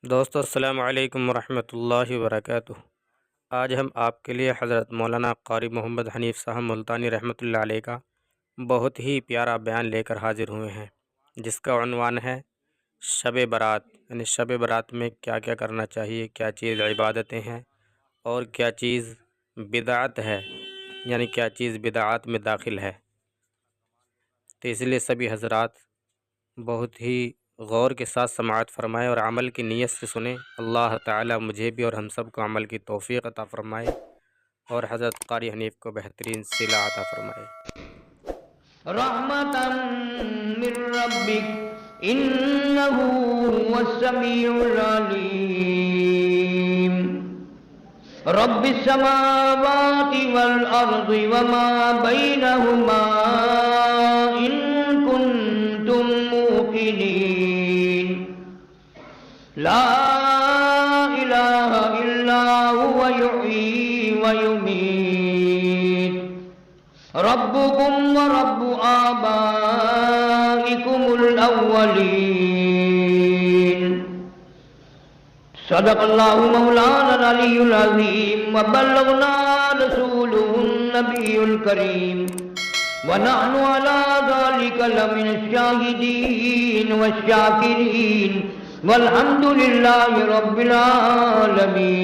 دوستو السلام علیکم ورحمۃ اللہ وبرکاتہ۔ آج ہم آپ کے لیے حضرت مولانا قاری محمد حنیف صاحب ملتانی رحمۃ اللہ علیہ کا بہت ہی پیارا بیان لے کر حاضر ہوئے ہیں، جس کا عنوان ہے شب برات، یعنی شب برات میں کیا کیا کرنا چاہیے، کیا چیز عبادتیں ہیں اور کیا چیز بدعت ہے، یعنی کیا چیز بدعات میں داخل ہے۔ تو اس لیے سبھی حضرات بہت ہی غور کے ساتھ سماعت فرمائے اور عمل کی نیت سے سنیں۔ اللہ تعالیٰ مجھے بھی اور ہم سب کو عمل کی توفیق عطا فرمائے اور حضرت قاری حنیف کو بہترین صلہ عطا فرمائے۔ رحمتا من ربک انہ هو السمیع العلیم رب السماوات والارض وما بینہما ان کنتم موقنین لا الہ الا هو یحیی ویمیت ربکم ورب آبائکم الاولین صدق اللہ مولانا العلی العظیم وبلغنا رسوله النبی الکریم ونحن على ذلك لمن الشاہدین والشاکرین والحمد للہ رب العالمین۔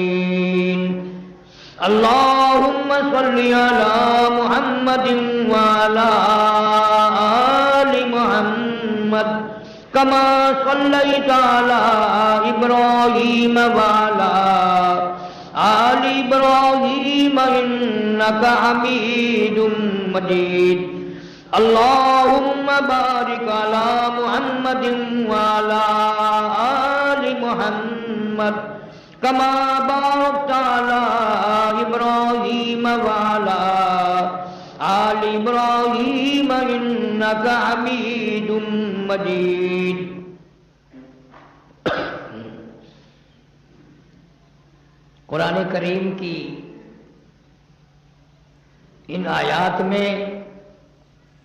اللہم صلی علی محمد وعلی آل محمد کما صلیت علی ابراہیم وعلی آل ابراہیم انکا حمید مجید۔ اللہم بارک علی محمد وعلی آل محمد کما بارکت علی ابراہیم وعلی آل ابراہیم انکا حمید مجید۔ قرآن کریم کی ان آیات میں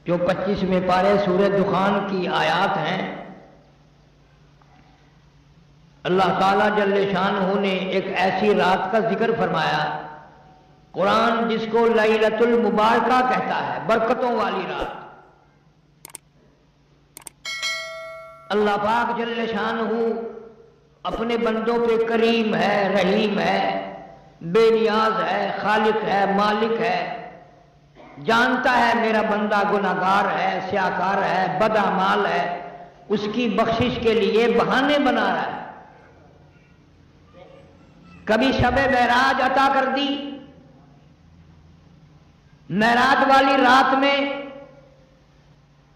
جو 25ویں پارے سورہ دخان کی آیات ہیں، اللہ تعالیٰ جل شانہ نے ایک ایسی رات کا ذکر فرمایا، قرآن جس کو لیلۃ المبارکہ کہتا ہے، برکتوں والی رات۔ اللہ پاک جل شانہ اپنے بندوں پہ کریم ہے، رحیم ہے، بے نیاز ہے، خالق ہے، مالک ہے، جانتا ہے میرا بندہ گناہگار ہے، سیاہکار ہے، بد اعمال ہے، اس کی بخشش کے لیے بہانے بنا رہا ہے۔ کبھی شب معراج عطا کر دی، معراج والی رات میں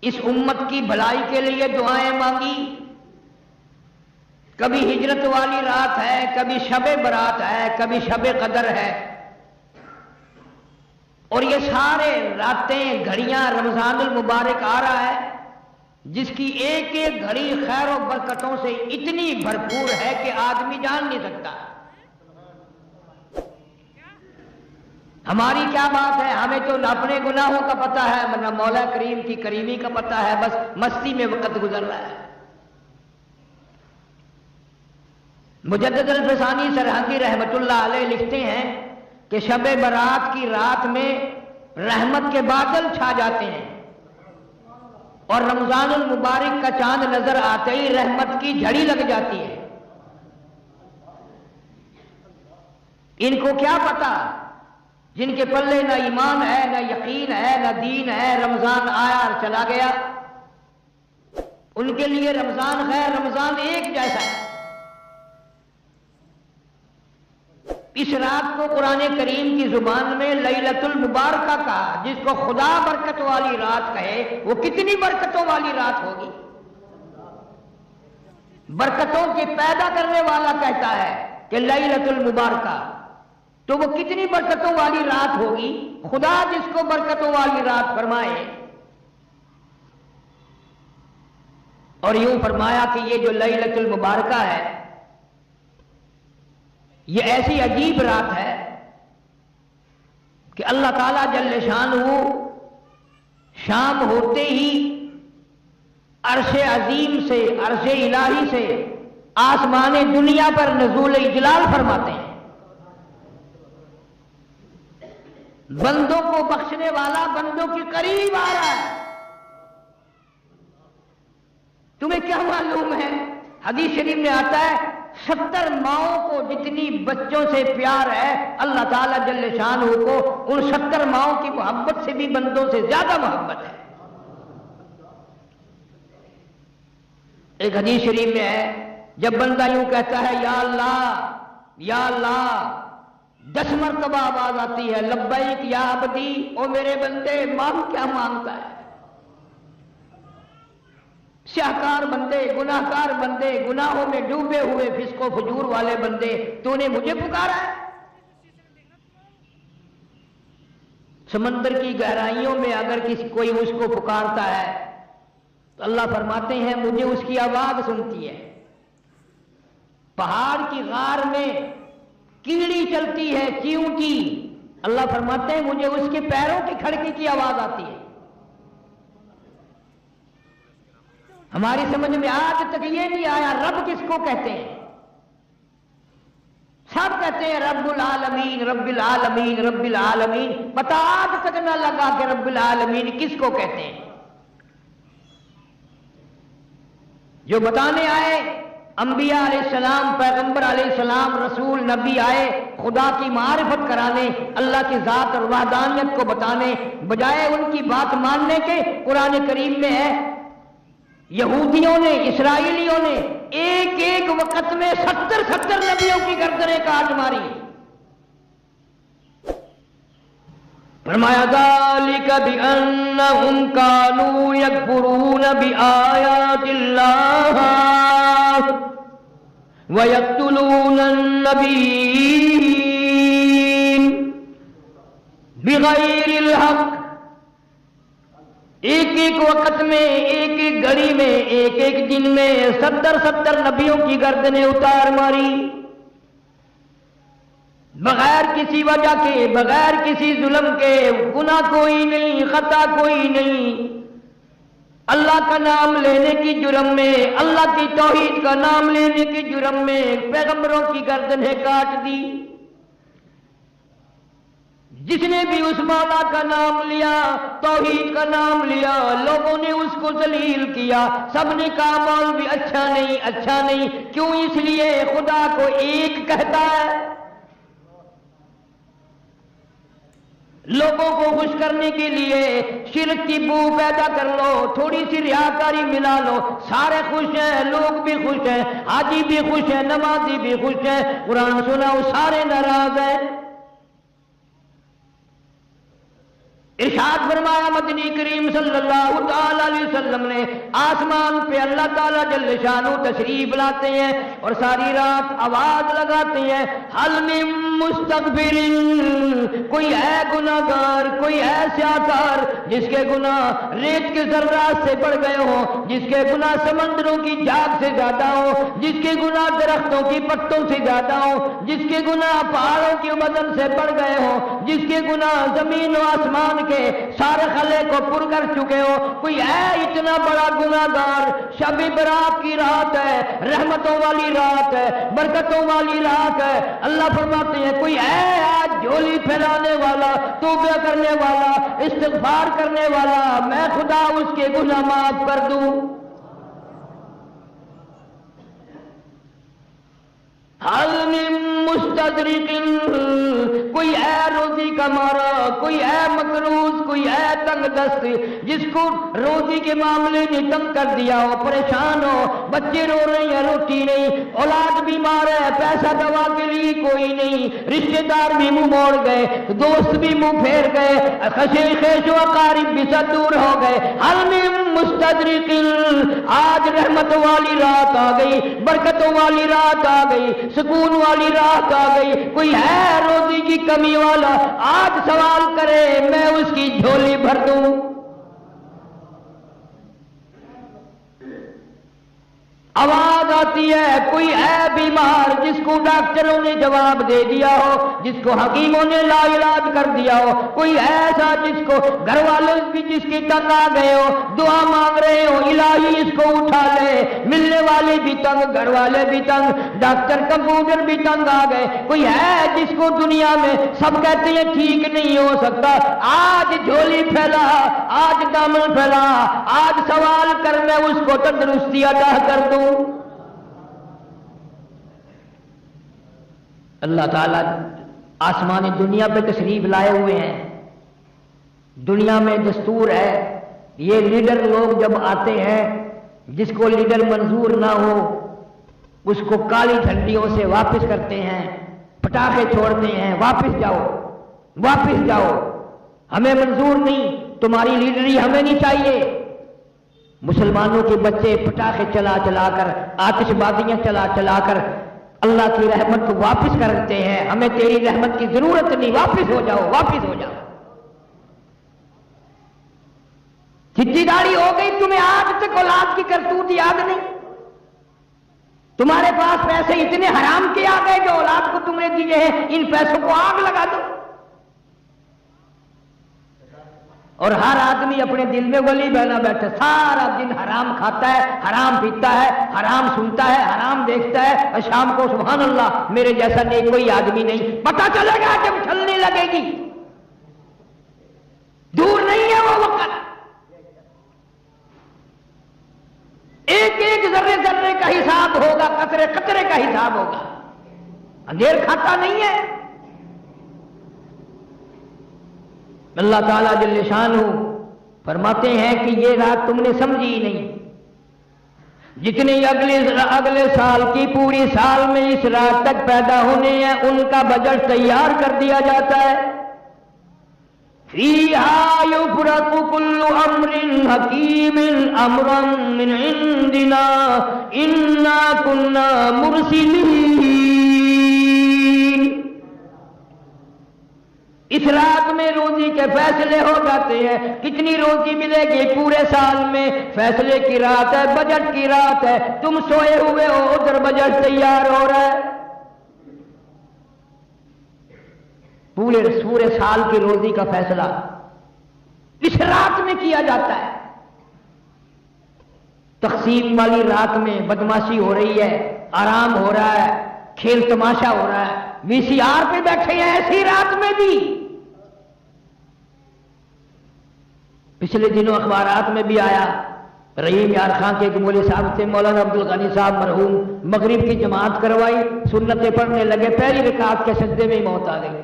اس امت کی بھلائی کے لیے دعائیں مانگی، کبھی ہجرت والی رات ہے، کبھی شب برات ہے، کبھی شب قدر ہے، اور یہ سارے راتیں گھڑیاں رمضان المبارک آ رہا ہے جس کی ایک ایک گھڑی خیر و برکتوں سے اتنی بھرپور ہے کہ آدمی جان نہیں سکتا۔ ہماری کیا بات ہے، ہمیں تو اپنے گناہوں کا پتہ ہے، ورنہ مولا کریم کی کریمی کا پتہ ہے، بس مستی میں وقت گزر رہا ہے۔ مجدد الفسانی سرہندی رحمت اللہ علیہ لکھتے ہیں کہ شب برات کی رات میں رحمت کے بادل چھا جاتے ہیں اور رمضان المبارک کا چاند نظر آتے ہی رحمت کی جھڑی لگ جاتی ہے۔ ان کو کیا پتا، جن کے پلے نہ ایمان ہے، نہ یقین ہے، نہ دین ہے، رمضان آیا اور چلا گیا، ان کے لیے رمضان خیر، رمضان ایک جیسا ہے۔ اس رات کو قرآن کریم کی زبان میں لیلۃ المبارکہ کہا، جس کو خدا برکت والی رات کہے وہ کتنی برکتوں والی رات ہوگی۔ برکتوں کے پیدا کرنے والا کہتا ہے کہ لیلۃ المبارکہ، تو وہ کتنی برکتوں والی رات ہوگی۔ خدا جس کو برکتوں والی رات فرمائے، اور یوں فرمایا کہ یہ جو لیلۃ المبارکہ ہے یہ ایسی عجیب رات ہے کہ اللہ تعالیٰ جل شانہ شام ہوتے ہی عرش عظیم سے، عرش الہی سے آسمان دنیا پر نزول اجلال فرماتے ہیں. بندوں کو بخشنے والا بندوں کے قریب آ رہا ہے. تمہیں کیا معلوم ہے؟ حدیث شریف میں آتا ہے 70 ماؤں کو جتنی بچوں سے پیار ہے اللہ تعالیٰ جل شانہ کو ان 70 ماؤں کی محبت سے بھی بندوں سے زیادہ محبت ہے. ایک حدیث شریف میں ہے جب بندہ یوں کہتا ہے یا اللہ 10 مرتبہ آواز آتی ہے لبیک یا عبدی، او میرے بندے مانگ کیا مانگتا ہے؟ سیاہکار بندے، گناہکار بندے، گناہوں میں ڈوبے ہوئے فسق و فجور والے بندے، تو نے مجھے پکارا ہے؟ سمندر کی گہرائیوں میں اگر کوئی اس کو پکارتا ہے تو اللہ فرماتے ہیں مجھے اس کی آواز سنتی ہے. پہاڑ کی غار میں کیڑی چلتی ہے چیونٹی، اللہ فرماتے ہیں مجھے اس کے پیروں کی کھڑکی کی آواز آتی ہے. ہماری سمجھ میں آج تک یہ نہیں آیا رب کس کو کہتے ہیں. سب کہتے ہیں رب العالمین رب العالمین رب العالمین، پتہ آج تک نہ لگا کہ رب العالمین کس کو کہتے ہیں. جو بتانے آئے انبیاء علیہ السلام، پیغمبر علیہ السلام، رسول نبی آئے خدا کی معرفت کرانے، اللہ کی ذات اور وحدانیت کو بتانے، بجائے ان کی بات ماننے کے قرآن کریم میں ہے یہودیوں نے، اسرائیلیوں نے ایک ایک وقت میں 70 نبیوں کی گردنیں کاٹ ماری. فرمایا ذالک بأنہم کانوا یکفرون بآیات اللہ وَيَقْتُلُونَ النَّبِيِّينَ بِغَيْرِ الْحَقِّ. ایک ایک وقت میں، ایک ایک گھڑی میں، ایک ایک دن میں 70 نبیوں کی گردنیں اتار ماری، بغیر کسی وجہ کے، بغیر کسی ظلم کے. گناہ کوئی نہیں، خطا کوئی نہیں، اللہ کا نام لینے کی جرم میں، اللہ کی توحید کا نام لینے کی جرم میں پیغمبروں کی گردنیں کاٹ دی. جس نے بھی اس مولا کا نام لیا، توحید کا نام لیا، لوگوں نے اس کو ذلیل کیا. سب نے کہا مولوی اچھا نہیں، اچھا نہیں. کیوں؟ اس لیے خدا کو ایک کہتا ہے. لوگوں کو خوش کرنے کے لیے شرک کی بو پیدا کر لو، تھوڑی سی ریاکاری ملا لو، سارے خوش ہیں، لوگ بھی خوش ہیں، حاجی بھی خوش ہیں، نمازی بھی خوش ہیں. قرآن سناؤ سارے ناراض ہیں. ارشاد فرمایا مدنی کریم صلی اللہ تعالی علیہ وسلم نے آسمان پہ اللہ تعالیٰ جل شانہ تشریف لاتے ہیں اور ساری رات آواز لگاتے ہیں حل من مستغفر. کوئی ہے گناہگار، کوئی ہے سیاہکار جس کے گناہ ریت کے ذرات سے بڑھ گئے ہوں، جس کے گناہ سمندروں کی جھاگ سے زیادہ ہوں، جس کے گناہ درختوں کی پتوں سے زیادہ ہوں، جس کے گناہ پہاڑوں کی وزن سے بڑھ گئے ہوں، جس کے گناہ زمین و آسمان کے سارے خلے کو پر کر چکے ہو. کوئی ہے اتنا بڑا گناہگار؟ شب برات کی رات ہے، رحمتوں والی رات ہے، برکتوں والی رات ہے. اللہ فرماتے ہیں کوئی ہے آج جھولی پھیلانے والا، توبہ کرنے والا، استغفار کرنے والا، میں خدا اس کے گناہ معاف کر دوں. حل من مستدرک. کوئی ہے روزی کا مارا، کوئی ہے مقروض، کوئی ہے تنگ دست، جس کو روزی کے معاملے نے تنگ کر دیا ہو، پریشان ہو، بچے رو رہے ہیں روٹی نہیں، اولاد بیمار ہے، پیسہ دوا کے لیے کوئی نہیں، رشتہ دار بھی منہ موڑ گئے، دوست بھی منہ پھیر گئے، خیش و اقارب بھی سب دور ہو گئے. حل من مستدرک. آج رحمت والی رات آ گئی، برکتوں والی رات آ گئی، سکون والی رات آ گئی. کوئی ہے روزی کی کمی والا؟ آج سوال کرے میں اس کی جھولی بھر دوں. آواز آتی ہے کوئی ہے بیمار جس کو ڈاکٹروں نے جواب دے دیا ہو، جس کو حکیموں نے لا علاج کر دیا ہو، کوئی ایسا جس کو گھر والے بھی جس کی تنگ آ گئے ہو، دعا مانگ رہے ہو الہی اس کو اٹھا لے، ملنے والے بھی تنگ، گھر والے بھی تنگ، ڈاکٹر کمپیوٹر بھی تنگ آ گئے، کوئی ہے جس کو دنیا میں سب کہتے ہیں ٹھیک نہیں ہو سکتا، آج جھولی پھیلا، آج دامن پھیلا، آج سوال کر میں اس کو تندرستی عطا کر دوں۔ اللہ تعالیٰ آسمان دنیا پہ تشریف لائے ہوئے ہیں۔ دنیا میں دستور ہے، یہ لیڈر لوگ جب آتے ہیں، جس کو لیڈر منظور نہ ہو اس کو کالی جھنڈیوں سے واپس کرتے ہیں، پٹاخے چھوڑتے ہیں، واپس جاؤ، واپس جاؤ، ہمیں منظور نہیں، تمہاری لیڈری ہمیں نہیں چاہیے۔ مسلمانوں کے بچے پٹاخے چلا چلا کر، آتش بازیاں چلا چلا کر اللہ کی رحمت کو واپس کرتے ہیں، ہمیں تیری رحمت کی ضرورت نہیں، واپس ہو جاؤ، واپس ہو جاؤ۔ چٹی داڑھی ہو گئی، تمہیں آج تک اولاد کی کرتوت یاد نہیں؟ تمہارے پاس پیسے اتنے حرام کے آ گئے جو اولاد کو تم نے دیے ہیں، ان پیسوں کو آگ لگا دو۔ اور ہر آدمی اپنے دل میں ولی بنا بیٹھا، سارا دن حرام کھاتا ہے، حرام پیتا ہے، حرام سنتا ہے، حرام دیکھتا ہے، اور شام کو سبحان اللہ میرے جیسا نیک کوئی آدمی نہیں۔ پتہ چلے گا جب چلنے لگے گی، دور نہیں ہے وہ وقت، ایک ایک ذرے ذرے کا حساب ہوگا، قطرے قطرے کا حساب ہوگا، اندھیر کھاتا نہیں ہے۔ اللہ تعالیٰ جل شانہ فرماتے ہیں کہ یہ رات تم نے سمجھی نہیں، جتنے اگلے سال کی پوری سال میں اس رات تک پیدا ہونے ہیں ان کا بجٹ تیار کر دیا جاتا ہے۔ فیہا یفرق کل امر حکیم امرا من عندنا انا کنا مرسلین۔ اس رات میں روزی کے فیصلے ہو جاتے ہیں، کتنی روزی ملے گی پورے سال میں، فیصلے کی رات ہے، بجٹ کی رات ہے، تم سوئے ہوئے ہو، ادھر بجٹ تیار ہو رہا ہے، پورے سال کی روزی کا فیصلہ اس رات میں کیا جاتا ہے۔ تقسیم والی رات میں بدماشی ہو رہی ہے، آرام ہو رہا ہے، کھیل تماشا ہو رہا ہے، وی سی آر پہ بیٹھے ہیں ایسی رات میں بھی۔ پچھلے دنوں اخبارات میں بھی آیا، رحیم یار خان کے ایک مولوی صاحب تھے، مولانا عبدالغنی صاحب مرحوم، مغرب کی جماعت کروائی، سنتیں پڑھنے لگے، پہلی رکعت کے سجدے میں ہی موت آ گئی۔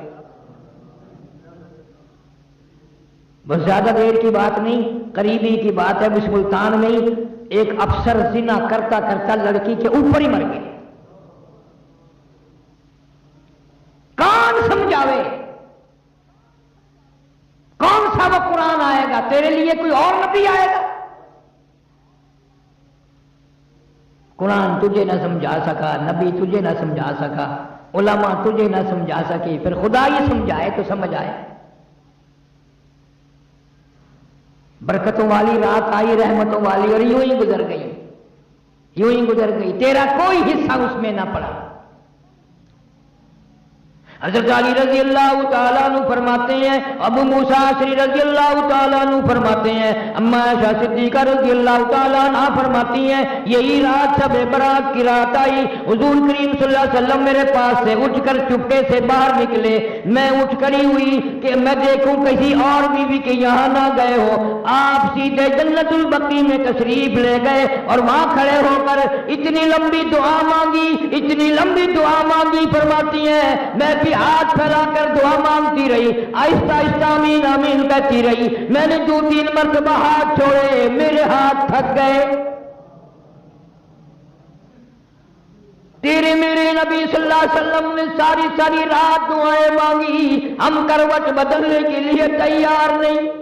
بس زیادہ دیر کی بات نہیں، قریبی کی بات ہے، اس ملتان میں ایک افسر زنا کرتا کرتا لڑکی کے اوپر ہی مر گئے۔ کون سمجھاوے؟ کون سا وہ قرآن آئے گا؟ تیرے لیے کوئی اور نبی آئے گا؟ قرآن تجھے نہ سمجھا سکا، نبی تجھے نہ سمجھا سکا، علماء تجھے نہ سمجھا سکے، پھر خدا ہی سمجھائے تو سمجھ آئے۔ برکتوں والی رات آئی، رحمتوں والی، اور یوں ہی گزر گئی، یوں ہی گزر گئی، تیرا کوئی حصہ اس میں نہ پڑا۔ حضرت علی رضی اللہ تعالیٰ عنہ فرماتے ہیں، ابو موسیٰ اشعری رضی اللہ تعالیٰ عنہ فرماتے ہیں، اما عائشہ صدیقہ رضی اللہ تعالیٰ عنہ فرماتی ہیں، یہی رات شب برات کی رات آئی، حضور کریم صلی اللہ علیہ وسلم میرے پاس سے اٹھ کر چپکے سے باہر نکلے، میں اٹھ کری ہوئی کہ میں دیکھوں کسی اور بیوی کے یہاں نہ گئے ہو، آپ سیدھے جنت البقیع میں تشریف لے گئے اور وہاں کھڑے ہو کر اتنی لمبی دعا مانگی، اتنی لمبی دعا مانگی، فرماتی ہیں میں بھی ہاتھ پھیلا کر دعا مانگتی رہی، آہستہ آہستہ آمین آمین کہتی رہی، میں نے 2-3 مرتبہ ہاتھ چھوڑے، میرے ہاتھ تھک گئے۔ تیرے میرے نبی صلی اللہ علیہ وسلم نے ساری رات دعائیں مانگی، ہم کروٹ بدلنے کے لیے تیار نہیں۔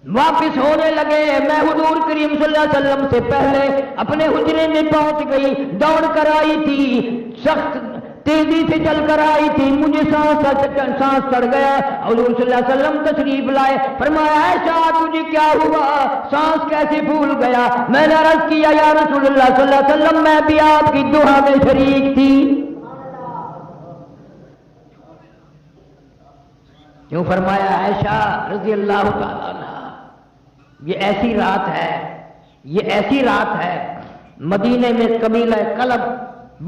واپس ہونے لگے، میں حضور کریم صلی اللہ علیہ وسلم سے پہلے اپنے حجرے میں پہنچ گئی، دوڑ کر آئی تھی، سخت تیزی سے چل کر آئی تھی، مجھے سانس چڑھ گیا۔ حضور صلی اللہ علیہ وسلم تشریف لائے، فرمایا عائشہ تجھے کیا ہوا، سانس کیسے بھول گیا؟ میں نے عرض کیا یا رسول اللہ صلی اللہ علیہ وسلم میں بھی آپ کی دعا میں شریک تھی۔ کیوں فرمایا عائشہ رضی اللہ تعالیٰ عنہ، یہ ایسی رات ہے، یہ ایسی رات ہے، مدینے میں قبیلہ کلب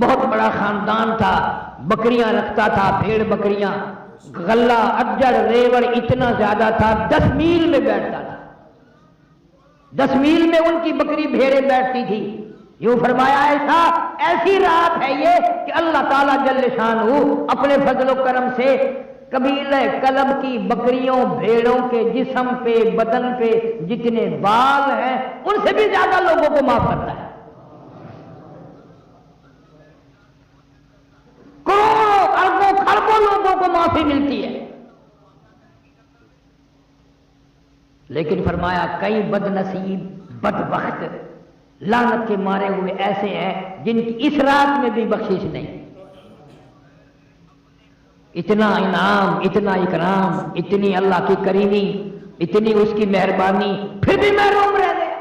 بہت بڑا خاندان تھا، بکریاں رکھتا تھا، بھیڑ بکریاں، غلہ اجڑ ریوڑ اتنا زیادہ تھا، 10 میل میں بیٹھتا تھا، 10 میل میں ان کی بکری بھیڑیں بیٹھتی تھی۔ یوں فرمایا ایسا ایسی رات ہے یہ کہ اللہ تعالیٰ جل شانہ اپنے فضل و کرم سے قبیلہ کلب کی بکریوں بھیڑوں کے جسم پہ بدن پہ جتنے بال ہیں ان سے بھی زیادہ لوگوں کو معاف کرتا ہے۔ کروڑوں اربوں خربوں لوگوں کو معافی ملتی ہے، لیکن فرمایا کئی بد نصیب بدبخت لعنت کے مارے ہوئے ایسے ہیں جن کی اس رات میں بھی بخشش نہیں۔ اتنا انعام، اتنا اکرام، اتنی اللہ کی کریمی، اتنی اس کی مہربانی، پھر بھی محروم رہ گیا۔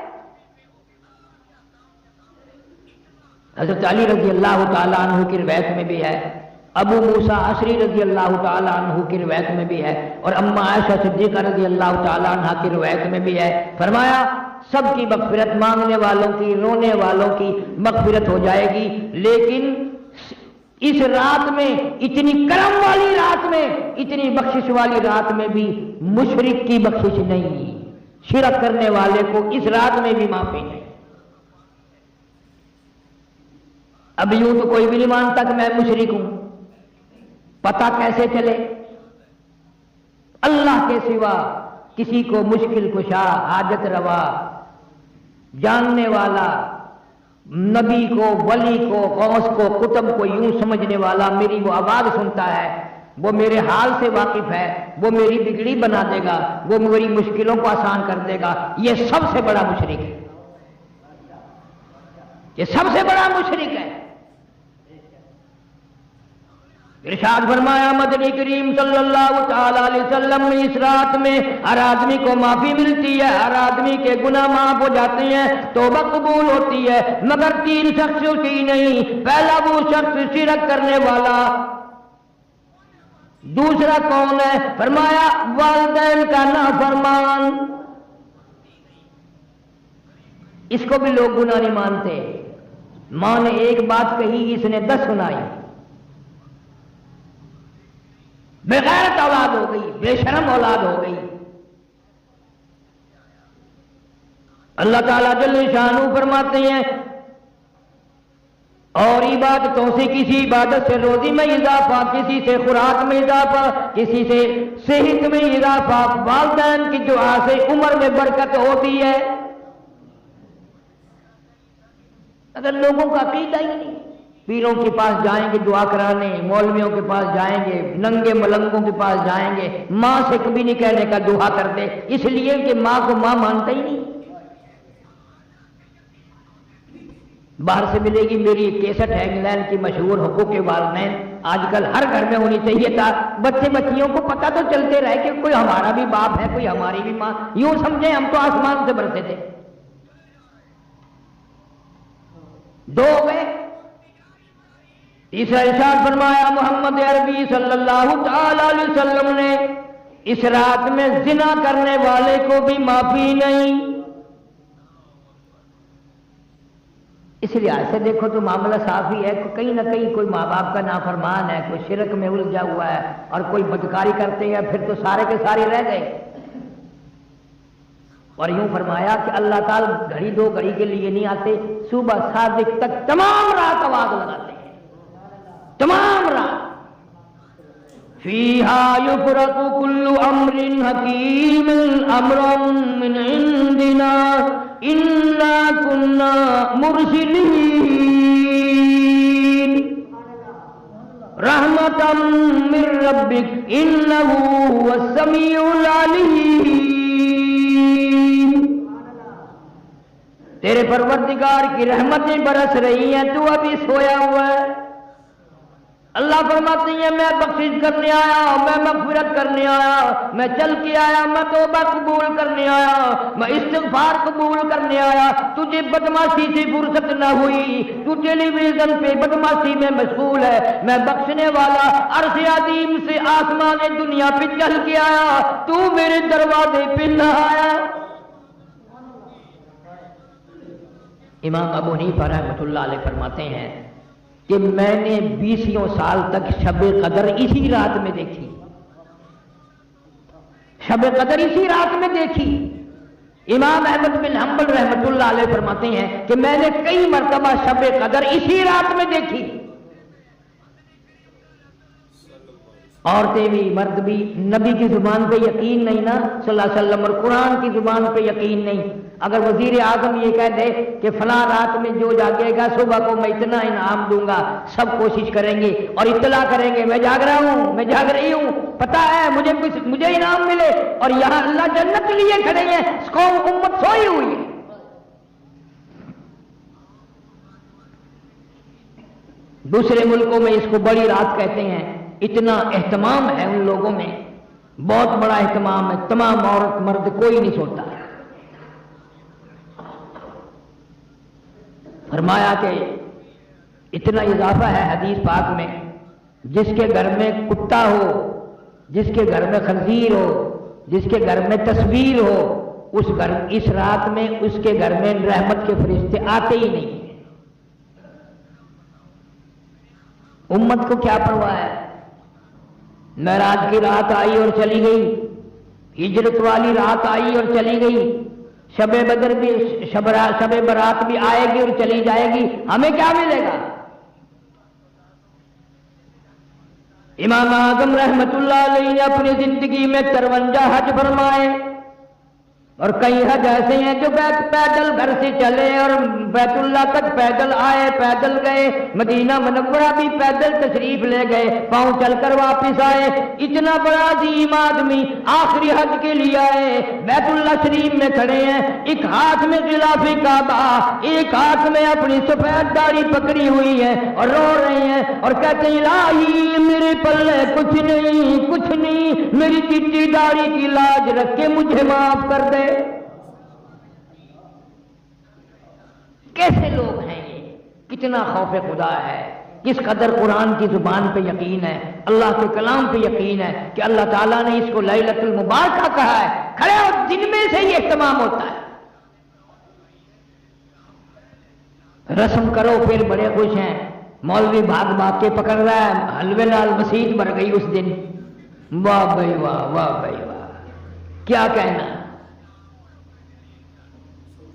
حضرت علی رضی اللہ تعالیٰ عنہ کی روایت میں بھی ہے، ابو موسیٰ اشعری رضی اللہ تعالیٰ عنہ کی روایت میں بھی ہے، اور اما عائشہ صدیقہ رضی اللہ تعالیٰ عنہ کی روایت میں بھی ہے، فرمایا سب کی مغفرت، مانگنے والوں کی، رونے والوں کی مغفرت ہو جائے گی، لیکن اس رات میں، اتنی کرم والی رات میں، اتنی بخشش والی رات میں بھی مشرک کی بخشش نہیں، شرک کرنے والے کو اس رات میں بھی معافی نہیں۔ اب یوں تو کوئی بھی نہیں مانتا کہ میں مشرک ہوں، پتہ کیسے چلے؟ اللہ کے سوا کسی کو مشکل کشا، حاجت روا، جاننے والا، نبی کو، ولی کو، غوث کو، قطب کو یوں سمجھنے والا میری وہ آواز سنتا ہے، وہ میرے حال سے واقف ہے، وہ میری بگڑی بنا دے گا، وہ میری مشکلوں کو آسان کر دے گا، یہ سب سے بڑا مشرک ہے، یہ سب سے بڑا مشرک ہے۔ ارشاد فرمایا مدنی کریم صلی اللہ تعالی علیہ وسلم نے اس رات میں ہر آدمی کو معافی ملتی ہے، ہر آدمی کے گناہ معاف ہو جاتے ہیں، توبہ قبول ہوتی ہے، مگر 3 شخص ہی نہیں۔ پہلا وہ شخص شرک کرنے والا، دوسرا کون ہے؟ فرمایا والدین کا نافرمان، اس کو بھی لوگ گناہ نہیں مانتے، ماں نے ایک بات کہی اس نے 10 سنائی، بے غیرت اولاد ہو گئی، بے شرم اولاد ہو گئی۔ اللہ تعالیٰ جل شانہ فرماتے ہیں اور عبادتوں سے کسی عبادت سے روزی میں اضافہ، کسی سے خوراک میں اضافہ، کسی سے صحت میں اضافہ، والدین کی دعا سے عمر میں برکت ہوتی ہے۔ اگر لوگوں کا عقیدہ ہی نہیں، پیروں کے پاس جائیں گے دعا کرانے، مولویوں کے پاس جائیں گے، ننگے ملنگوں کے پاس جائیں گے، ماں سے کبھی نہیں کہنے کا دعا کرتے، اس لیے کہ ماں کو ماں مانتا ہی نہیں۔ باہر سے ملے گی میری ایک کیسٹ ہے انگلینڈ کی مشہور حقوق کے والدین، آج کل ہر گھر میں ہونی چاہیے تھا، بچے بچیوں کو پتہ تو چلتے رہے کہ کوئی ہمارا بھی باپ ہے، کوئی ہماری بھی ماں، یوں سمجھیں ہم تو آسمان سے برسے تھے۔ 2 ہو گئے، تیسرا ارشاد فرمایا محمد عربی صلی اللہ تعالی علیہ وسلم نے اس رات میں زنا کرنے والے کو بھی معافی نہیں۔ اس لحاظ سے دیکھو تو معاملہ صاف ہی ہے، کہیں نہ کہیں کوئی ماں باپ کا نافرمان ہے، کوئی شرک میں الجھا ہوا ہے اور کوئی بدکاری کرتے ہیں، پھر تو سارے کے سارے رہ گئے۔ اور یوں فرمایا کہ اللہ تعالیٰ گھڑی 2 گھڑی کے لیے نہیں آتے، صبح صادق تک تمام رات آواز لگاتے ہیں، تمام رات۔ فیہا یفرق کل امر حکیم امرا من عندنا انا کنا مرسلین رحمتا من ربک انہ هو السمیع العلیم۔ تیرے پروردگار کی رحمتیں برس رہی ہیں، تو ابھی سویا ہوا ہے، اللہ فرماتی ہیں میں بخشش کرنے آیا، میں مغفرت کرنے آیا، میں چل کے آیا، میں توبہ قبول کرنے آیا، میں استغفار قبول کرنے آیا۔ تجھے بدماشی سے فرصت نہ ہوئی، تو ٹیلی ویژن پہ بدماشی میں مشغول ہے، میں بخشنے والا عرش عظیم سے آسمان دنیا پہ چل کے آیا، تو میرے دروازے پہ نہ آیا۔ امام ابو حنیفہ رحمۃ اللہ علیہ فرماتے ہیں کہ میں نے 20 سال تک شب قدر اسی رات میں دیکھی، شب قدر اسی رات میں دیکھی۔ امام احمد بن حنبل رحمۃ اللہ علیہ فرماتے ہیں کہ میں نے کئی مرتبہ شب قدر اسی رات میں دیکھی۔ عورتیں بھی مرد بھی، نبی کی زبان پہ یقین نہیں نا صلی اللہ علیہ وسلم، اور قرآن کی زبان پہ یقین نہیں۔ اگر وزیر اعظم یہ کہہ دے کہ فلاں رات میں جو جاگے گا صبح کو میں اتنا انعام دوں گا، سب کوشش کریں گے اور اطلاع کریں گے میں جاگ رہا ہوں، میں جاگ رہی ہوں، پتہ ہے مجھے انعام ملے، اور یہاں اللہ جنت لیے کھڑے ہیں، قوم امت سوئی ہوئی ہے۔ دوسرے ملکوں میں اس کو بڑی رات کہتے ہیں، اتنا اہتمام ہے ان لوگوں میں، بہت بڑا اہتمام ہے، تمام عورت مرد کوئی نہیں سوتا۔ فرمایا کہ اتنا اضافہ ہے حدیث پاک میں، جس کے گھر میں کتا ہو، جس کے گھر میں خنزیر ہو، جس کے گھر میں تصویر ہو، اس رات میں اس کے گھر میں رحمت کے فرشتے آتے ہی نہیں۔ امت کو کیا پرواہ ہے؟ معراج کی رات آئی اور چلی گئی، ہجرت والی رات آئی اور چلی گئی، شب بدر بھی شب برات بھی آئے گی اور چلی جائے گی، ہمیں کیا ملے گا؟ امام اعظم رحمت اللہ علیہ نے اپنی زندگی میں 53 حج فرمائے، اور کئی حج ایسے ہیں جو پیدل گھر سے چلے اور بیت اللہ تک پیدل آئے، پیدل گئے، مدینہ منورہ بھی پیدل تشریف لے گئے، پاؤں چل کر واپس آئے۔ اتنا بڑا عظیم آدمی آخری حج کے لیے آئے، بیت اللہ شریف میں کھڑے ہیں، ایک ہاتھ میں غلاف کعبہ، ایک ہاتھ میں اپنی سفید داڑھی پکڑی ہوئی ہے اور رو رہے ہیں اور کہتے ہیں الہی میرے پلے کچھ نہیں، میری چٹی داڑھی کی لاج رکھ کے مجھے معاف کر دے۔ کیسے لوگ ہیں یہ؟ کتنا خوف خدا ہے، کس قدر قرآن کی زبان پہ یقین ہے، اللہ کے کلام پہ یقین ہے کہ اللہ تعالیٰ نے اس کو لیلۃ المبارکہ کہا ہے، کھڑے ہو دن میں سے ہی اہتمام ہوتا ہے۔ رسم کرو پھر بڑے خوش ہیں، مولوی بھاگ کے پکڑ رہا ہے، حلوے لال مسیح بھر گئی اس دن، واہ بھائی واہ، واہ بھائی واہ، کیا کہنا۔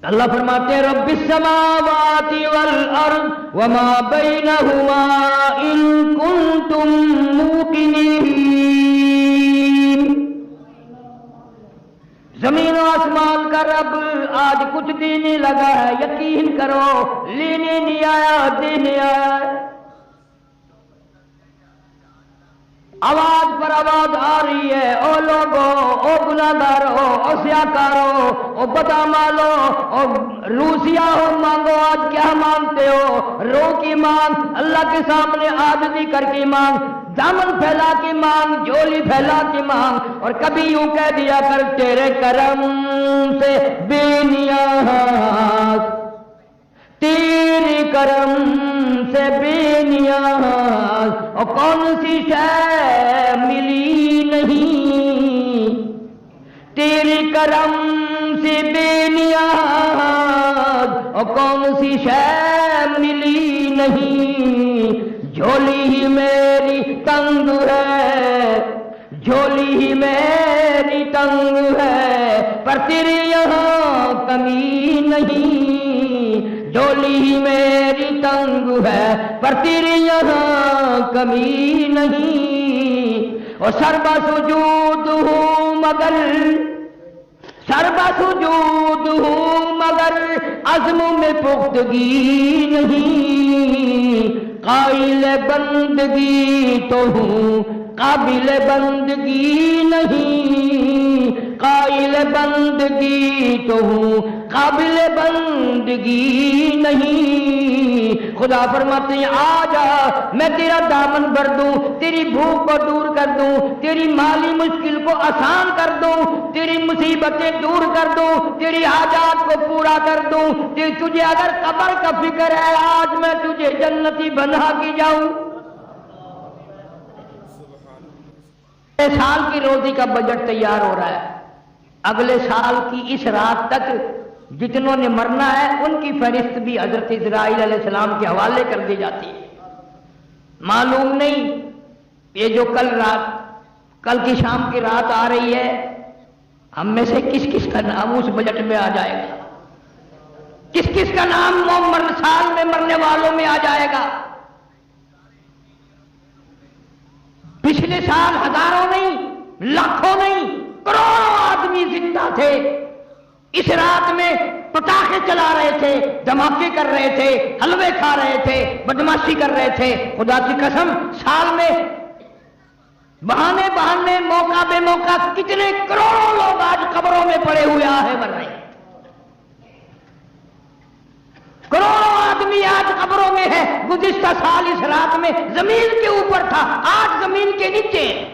اللہ فرماتے ہیں رب السماوات والارض وما بینہما ان کنتم موقنین، زمین و آسمان کا رب آج کچھ دینے لگا ہے، یقین کرو، لینے نہیں آیا، دینے آیا ہے۔ آواز پر آواز آ رہی ہے، او لوگو، او گناہگارو، او سیاکارو، او بدامالو، او روسیا ہو، مانگو آج کیا مانگتے ہو؟ رو کی مانگ، اللہ کے سامنے عاجزی کر کے مانگ، دامن پھیلا کے مانگ، جھولی پھیلا کے مانگ، اور کبھی یوں کہہ دیا کر تیرے کرم سے بے نیاز، تیرے کرم سے بے نیاز، اور کون سی شے ملی نہیں، تیرے کرم سے بے نیاز، اور کون سی شے ملی نہیں، جھولی ہی میری تنگ ہے، جھولی ہی میری تنگ ہے، پر تیرے یہاں کمی نہیں، جھولی ہی میری تنگ ہے پر تیرے یہاں کمی نہیں، اور سربا سجود ہوں مگر، سربا سجود ہوں مگر عزم میں پختگی نہیں، قائل بندگی تو ہوں قابل بندگی نہیں، قائل بندگی تو ہوں قابل بندگی نہیں، خدا فرماتے ہیں آ جا میں تیرا دامن بھر دوں، تیری بھوک کو دور کر دوں، تیری مالی مشکل کو آسان کر دوں، تیری مصیبتیں دور کر دوں، تیری حاجات کو پورا کر دوں، تجھے اگر قبر کا فکر ہے آج میں تجھے جنتی بنا کے جاؤں۔ سال کی روزی کا بجٹ تیار ہو رہا ہے، اگلے سال کی اس رات تک جتنوں نے مرنا ہے ان کی فہرست بھی حضرت اسرائیل علیہ السلام کے حوالے کر دی جاتی ہے۔ معلوم نہیں یہ جو کل کی شام کی رات آ رہی ہے ہم میں سے کس کس کا نام اس بجٹ میں آ جائے گا، کس کس کا نام سال میں مرنے والوں میں آ جائے گا۔ پچھلے سال ہزاروں نہیں، لاکھوں نہیں، کروڑوں آدمی زندہ تھے، اس رات میں پٹاخے چلا رہے تھے، دھماکے کر رہے تھے، حلوے کھا رہے تھے، بدماشی کر رہے تھے۔ خدا کی قسم سال میں بہانے موقع بے موقع کتنے کروڑوں لوگ آج قبروں میں پڑے ہوئے آہے مر رہے ہیں، کروڑوں آدمی آج قبروں میں ہے۔ گزشتہ سال اس رات میں زمین کے اوپر تھا، آج زمین کے نیچے ہے۔